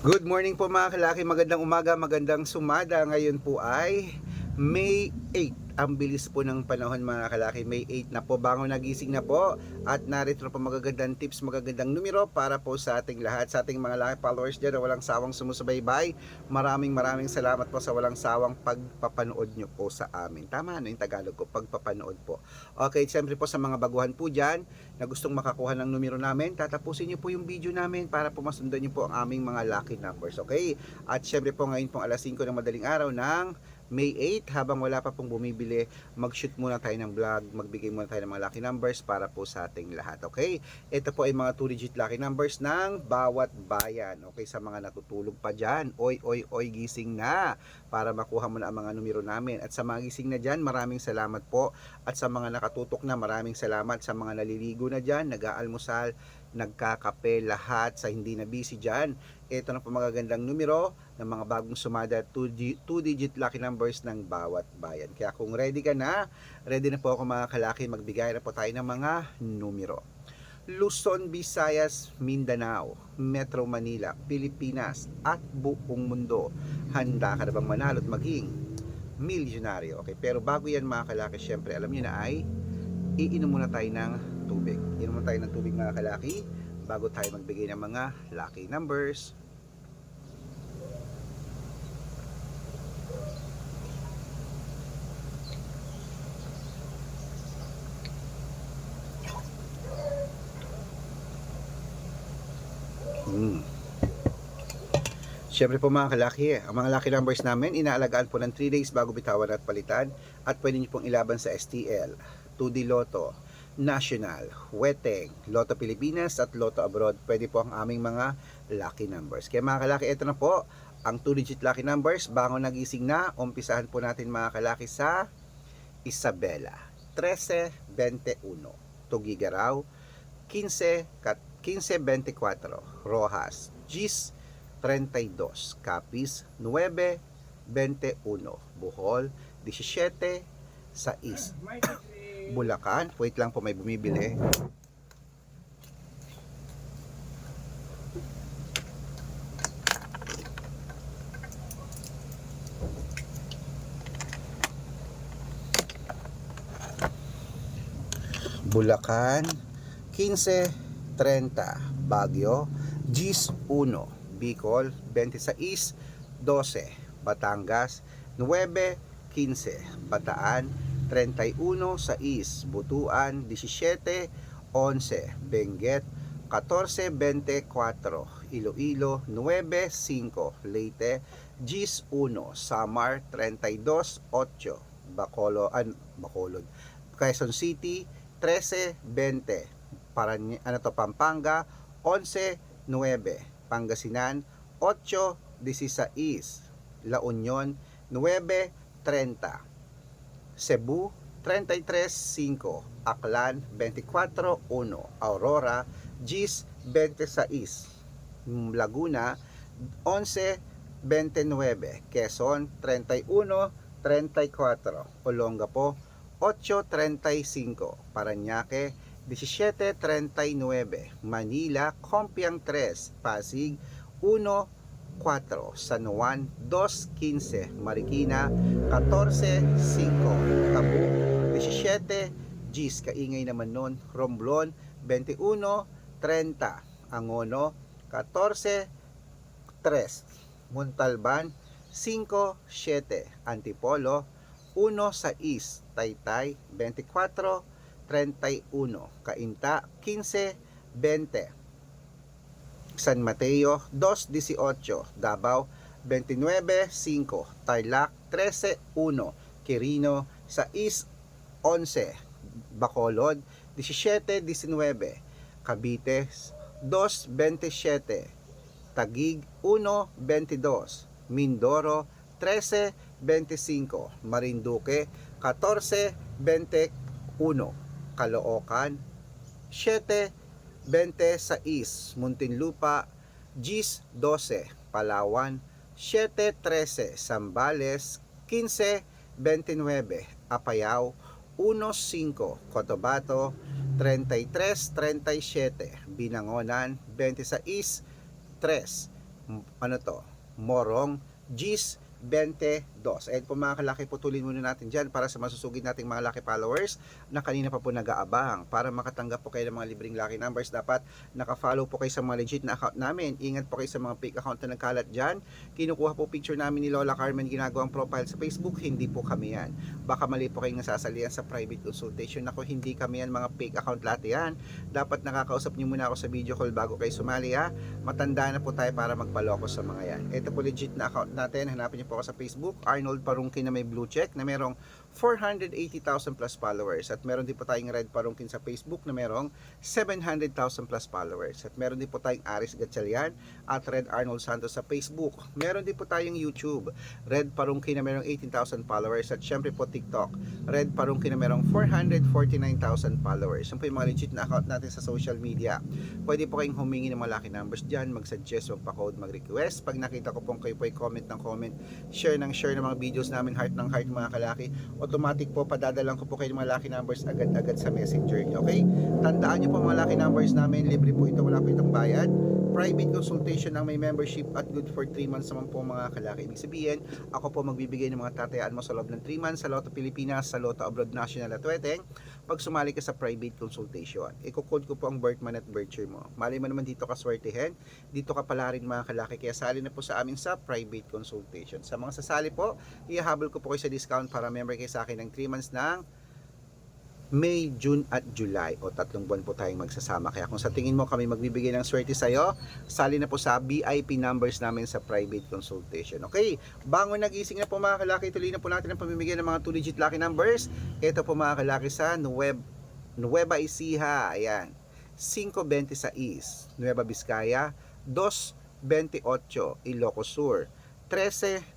Good morning po mga kalaki, magandang umaga, magandang sumada. Ngayon po ay May 8. Ang bilis po ng panahon mga kalaki. May 8 na po, bangon nagising na po. At narito na po magagandang tips, magagandang numero para po sa ating lahat, sa ating mga laki followers dyan na walang sawang sumusubaybay. Maraming salamat po sa walang sawang pagpapanood nyo po sa amin. Tama ano yung Tagalog ko, pagpapanood po. Okay, siyempre po sa mga baguhan po dyan na gustong makakuha ng numero namin, tatapusin nyo po yung video namin para po masundan nyo po ang aming mga lucky numbers. Okay? At syempre po ngayon pong alas 5 ng madaling araw ng May 8, habang wala pa pong bumibili, mag-shoot muna tayo ng vlog, magbigay muna tayo ng mga lucky numbers para po sa ating lahat. Okay? Ito po ay mga 2-digit lucky numbers ng bawat bayan. Okay, sa mga natutulog pa dyan, oy, gising na para makuha mo na ang mga numero namin. At sa mga gising na dyan, maraming salamat po. At sa mga nakatutok na, maraming salamat. Sa mga naliligo na dyan, nag-aalmusal, nagkakape, lahat sa hindi na busy dyan, ito na po magagandang numero ng mga bagong sumada, 2-digit lucky numbers ng bawat bayan. Kaya kung ready ka na, ready na po ako mga kalaki, magbigay na po tayo ng mga numero. Luzon, Visayas, Mindanao, Metro Manila, Pilipinas at buong mundo. Handa ka na bang manalo at maging milyonaryo? Okay, pero bago yan mga kalaki, syempre alam niyo na ay iinom muna tayo ng tubig. Iinom muna tayo ng tubig mga kalaki bago tayo magbigay ng mga lucky numbers. Siyempre po mga kalaki, ang mga lucky numbers namin inaalagaan po ng 3 days bago bitawan at palitan, at pwede nyo pong ilaban sa STL, 2D Lotto, National, Weteng, Lotto Pilipinas at Lotto Abroad. Pwede po ang aming mga lucky numbers. Kaya mga kalaki, ito na po ang 2-digit lucky numbers. Bangon nagising na, umpisahan po natin mga kalaki sa Isabela, 13-21, Tugigaraw, 15-24, Rojas, Gis, 32, Capiz, 9-21, Bohol, 17-6, Bulacan, wait lang po may bumibili, Bulacan, 15-30, Baguio, Gis 1, Bicol, 26-12, Batangas, 9-15, Bataan, 31-6, Butuan, 17-11, Benguet, 14-24, Iloilo, 9-5, Leyte, Gis 1, Samar, 32-8, Bacolod, Quezon City, 13-20, Pampanga, 11-9, Pangasinan, 8-16, La Union, 9-30, Cebu, 33-5, Aklan, 24-1, Aurora, Gis, 26, Laguna, 11-29, Quezon, 31-34, Olongapo, 8-35, Parañaque, 17-39, Manila, Compiang 3, Pasig, 1-4, San Juan, 2-15, Marikina, 14-5, Tabuk, 17, Gis, kaingay naman nun, Romblon, 21-30, Angono, 14-3, Montalban, 5-7, Antipolo, 1-6, Taytay, 24-31, Cainta, 15-20, San Mateo, 2-18, Davao, 29-5, Tarlac, 13-1, Quirino, 6-11, Bacolod, 17-19, Cavite, 2-27, Taguig, 1-22, Mindoro, 13-25, Marinduque, 14-21, Caloocan, 7-26, Muntinlupa, Gis 12, Palawan, 7-13, Zambales, 15-29, Apayao, 1-5, Cotabato, 33-37, Binangonan, 26-3, ano to, Morong Gis 22. Ayan po mga kalaki, putulin muna natin dyan para sa masusugid nating mga lucky followers na kanina pa po nag-aabang. Para makatanggap po kayo ng mga libreng lucky numbers, dapat naka-follow po kayo sa mga legit na account namin. Ingat po kayo sa mga fake account na nagkalat dyan. Kinukuha po picture namin ni Lola Carmen, ginagawang profile sa Facebook, hindi po kami yan. Baka mali po kayong nasasalihan sa private consultation. Ako, hindi kami yan, mga fake account lahat yan. Dapat nakakausap niyo muna ako sa video call bago kayo sumali ha. Matanda na po tayo para magpaloko sa mga yan. Ito po legit na account natin. Hanapin niyo po ako sa Facebook, Arnold Parungkin na may blue check na merong 480,000 plus followers. At meron din po tayong Red Parungkin sa Facebook na merong 700,000 plus followers. At meron din po tayong Aris Gatchalian at Red Arnold Santos sa Facebook. Meron din po tayong YouTube, Red Parungkin na merong 18,000 followers. At syempre po TikTok, Red Parungkin na merong 449,000 followers. Yan po yung mga legit na account natin sa social media. Pwede po kayong humingi ng mga lucky numbers dyan, mag-suggest, magpa-code, mag-request. Pag nakita ko pong kayo po ay comment ng comment, share ng mga videos namin, heart ng heart mga kalaki, automatic po padadalang ko po kayo ng mga lucky numbers agad-agad sa messenger nyo. Okay? Tandaan nyo po mga lucky numbers namin, libre po ito, wala po itong bayad. Private consultation ang may membership at good for 3 months naman po mga kalaki. Ibig sabihin, ako po magbibigay ng mga tatayaan mo sa loob ng 3 months sa Lotto Pilipinas, sa Lotto Abroad National at Weteng pag sumali ka sa private consultation. Iko-code ko po ang birth month at birth year mo. Mali mo naman dito ka swertihin, dito ka pala rin mga kalaki, kaya sali na po sa amin sa private consultation. Sa mga sasali po, ihahabol ko po kayo sa discount para member kayo sa akin ng 3 months ng May, June at July, o 3 buwan po tayong magsasama. Kaya kung sa tingin mo kami magbibigay ng swerte sa'yo, sali na po sa VIP numbers namin sa private consultation. Okay, bangon nagising na po mga kalaki, tuloy na po natin ang pamimigay ng mga 2-digit lucky numbers. Ito po mga kalaki sa Nueva Ecija, ayan, 526, Nueva Vizcaya, 228, Ilocos Sur, 13-9,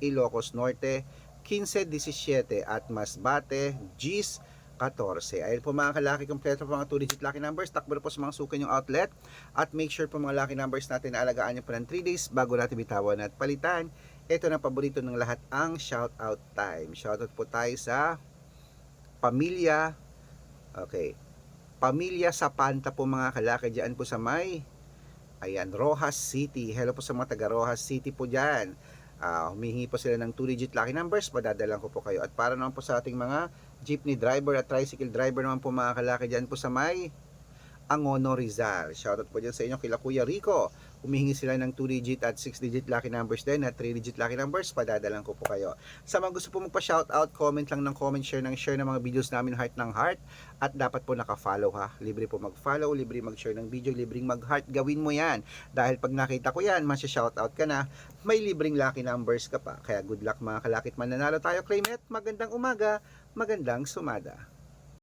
Ilocos Norte, 15-17 at Masbate, Gis 14. Ayun po mga kalaki, kompleto po mga 2-digit lucky numbers. Takbo na po sa mga sukin yung outlet. At make sure po mga lucky numbers natin na alagaan nyo po ng 3 days bago natin bitawan at palitan. Ito na paborito ng lahat, ang shout out time. Shout out po tayo sa Pamilya. Okay. Pamilya Sapanta po mga kalaki, dyan po sa may, ayan, Rojas City. Hello po sa mga taga Rojas City po dyan. Humihingi po sila ng 2-digit lucky numbers, padadalang ko po kayo. At para naman po sa ating mga jeepney driver at tricycle driver naman po mga kalaki, dyan po sa may Angono, Rizal. Shoutout po dyan sa inyo kila Kuya Rico. Humihingi sila ng 2-digit at 6-digit lucky numbers din at 3-digit lucky numbers, padadalang ko po kayo. Sa mga gusto po magpa-shoutout, comment lang ng comment, share ng mga videos namin, heart ng heart. At dapat po naka-follow ha. Libre po mag-follow, libre mag-share ng video, libreng mag-heart. Gawin mo yan. Dahil pag nakita ko yan, masya-shoutout ka na, may libreng lucky numbers ka pa. Kaya good luck mga kalakit, mananalo tayo, claim it. Magandang umaga, magandang sumada.